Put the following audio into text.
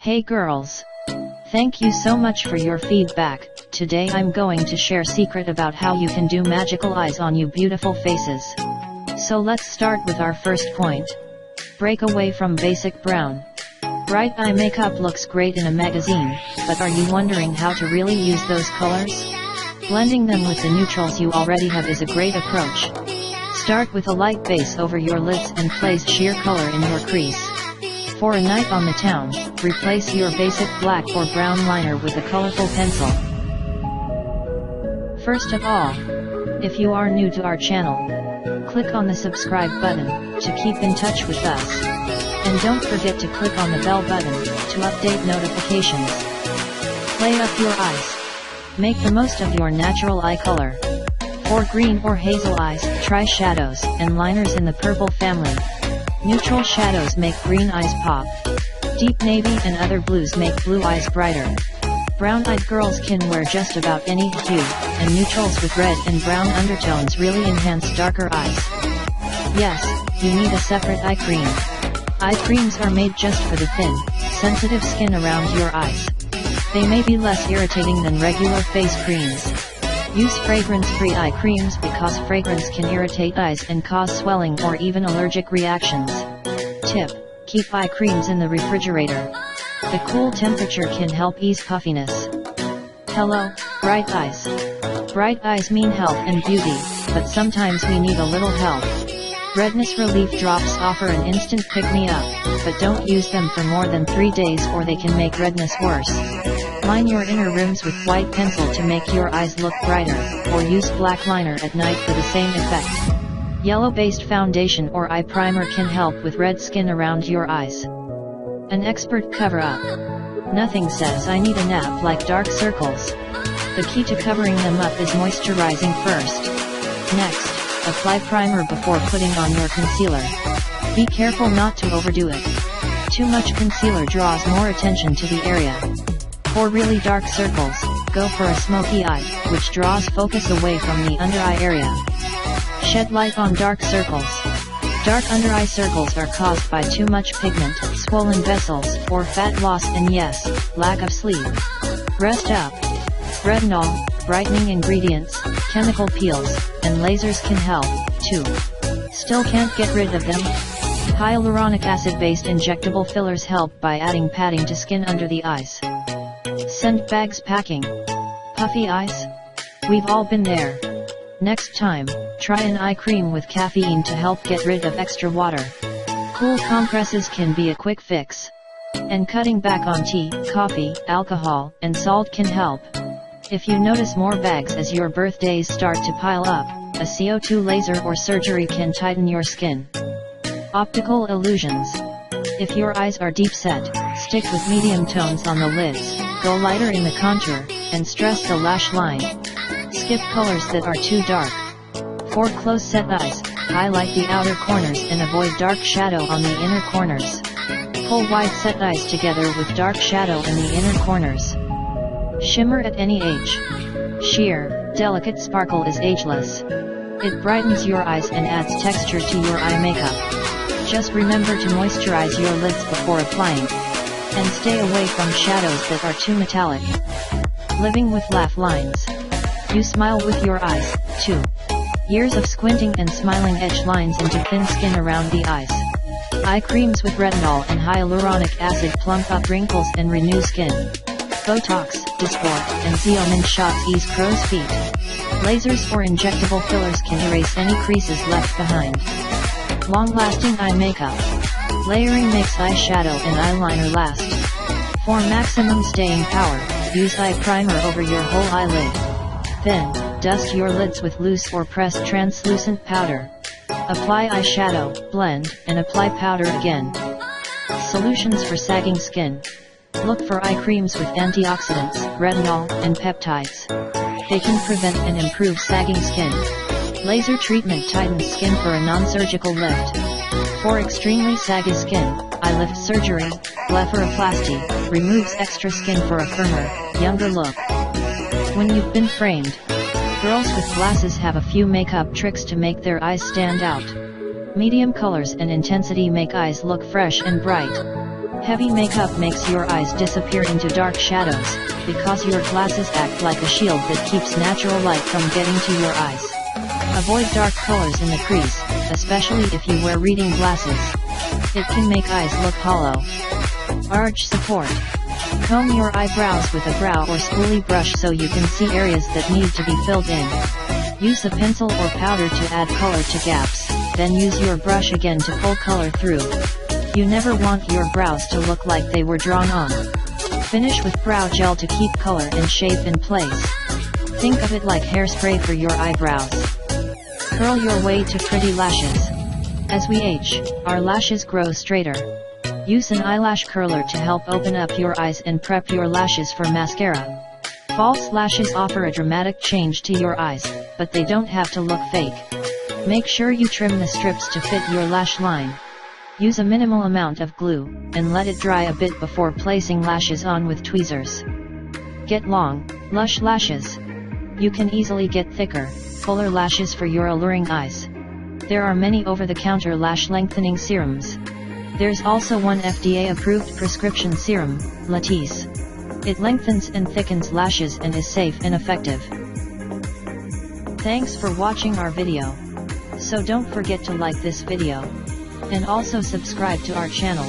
Hey girls! Thank you so much for your feedback. Today I'm going to share secret about how you can do magical eyes on you beautiful faces. So let's start with our first point. Break away from basic brown. Bright eye makeup looks great in a magazine, but are you wondering how to really use those colors? Blending them with the neutrals you already have is a great approach. Start with a light base over your lids and place sheer color in your crease. For a night on the town, replace your basic black or brown liner with a colorful pencil. First of all, if you are new to our channel, click on the subscribe button to keep in touch with us. And don't forget to click on the bell button to update notifications. Play up your eyes. Make the most of your natural eye color. For green or hazel eyes, try shadows and liners in the purple family. Neutral shadows make green eyes pop. Deep navy and other blues make blue eyes brighter. Brown-eyed girls can wear just about any hue, and neutrals with red and brown undertones really enhance darker eyes. Yes, you need a separate eye cream. Eye creams are made just for the thin, sensitive skin around your eyes. They may be less irritating than regular face creams. Use fragrance-free eye creams because fragrance can irritate eyes and cause swelling or even allergic reactions. Tip: keep eye creams in the refrigerator. The cool temperature can help ease puffiness. Hello, bright eyes. Bright eyes mean health and beauty, but sometimes we need a little help. Redness relief drops offer an instant pick-me-up, but don't use them for more than 3 days or they can make redness worse. Line your inner rims with white pencil to make your eyes look brighter, or use black liner at night for the same effect. Yellow-based foundation or eye primer can help with red skin around your eyes. An expert cover-up. Nothing says I need a nap like dark circles. The key to covering them up is moisturizing first. Next, apply primer before putting on your concealer. Be careful not to overdo it. Too much concealer draws more attention to the area. For really dark circles, go for a smoky eye, which draws focus away from the under-eye area. Shed light on dark circles. Dark under-eye circles are caused by too much pigment, swollen vessels, or fat loss and yes, lack of sleep. Rest up. Retinol, brightening ingredients, chemical peels, and lasers can help, too. Still can't get rid of them? Hyaluronic acid-based injectable fillers help by adding padding to skin under the eyes. Scent bags packing. Puffy eyes? We've all been there. Next time, try an eye cream with caffeine to help get rid of extra water. Cool compresses can be a quick fix. And cutting back on tea, coffee, alcohol, and salt can help. If you notice more bags as your birthdays start to pile up, a CO2 laser or surgery can tighten your skin. Optical illusions. If your eyes are deep set, stick with medium tones on the lids, go lighter in the contour, and stress the lash line. Skip colors that are too dark. For close set eyes, highlight the outer corners and avoid dark shadow on the inner corners. Pull wide set eyes together with dark shadow in the inner corners. Shimmer at any age. Sheer, delicate sparkle is ageless. It brightens your eyes and adds texture to your eye makeup. Just remember to moisturize your lids before applying. And stay away from shadows that are too metallic. Living with laugh lines. You smile with your eyes, too. Years of squinting and smiling etch lines into thin skin around the eyes. Eye creams with retinol and hyaluronic acid plump up wrinkles and renew skin. Botox, Dysport, and Xeomin shots ease crow's feet. Lasers or injectable fillers can erase any creases left behind. Long-lasting eye makeup. Layering makes eyeshadow and eyeliner last. For maximum staying power, use eye primer over your whole eyelid. Then, dust your lids with loose or pressed translucent powder. Apply eyeshadow, blend, and apply powder again. Solutions for sagging skin. Look for eye creams with antioxidants, retinol, and peptides. They can prevent and improve sagging skin. Laser treatment tightens skin for a non-surgical lift. For extremely saggy skin, eye lift surgery, blepharoplasty, removes extra skin for a firmer, younger look. When you've been framed, girls with glasses have a few makeup tricks to make their eyes stand out. Medium colors and intensity make eyes look fresh and bright. Heavy makeup makes your eyes disappear into dark shadows, because your glasses act like a shield that keeps natural light from getting to your eyes. Avoid dark colors in the crease, especially if you wear reading glasses. It can make eyes look hollow. Arch support. Comb your eyebrows with a brow or spoolie brush so you can see areas that need to be filled in. Use a pencil or powder to add color to gaps, then use your brush again to pull color through. You never want your brows to look like they were drawn on. Finish with brow gel to keep color and shape in place. Think of it like hairspray for your eyebrows. Curl your way to pretty lashes. As we age, our lashes grow straighter. Use an eyelash curler to help open up your eyes and prep your lashes for mascara. False lashes offer a dramatic change to your eyes, but they don't have to look fake. Make sure you trim the strips to fit your lash line. Use a minimal amount of glue, and let it dry a bit before placing lashes on with tweezers. Get long, lush lashes. You can easily get thicker, fuller lashes for your alluring eyes. There are many over-the-counter lash lengthening serums. There's also one FDA-approved prescription serum, Latisse. It lengthens and thickens lashes and is safe and effective. Thanks for watching our video. So don't forget to like this video. And also subscribe to our channel.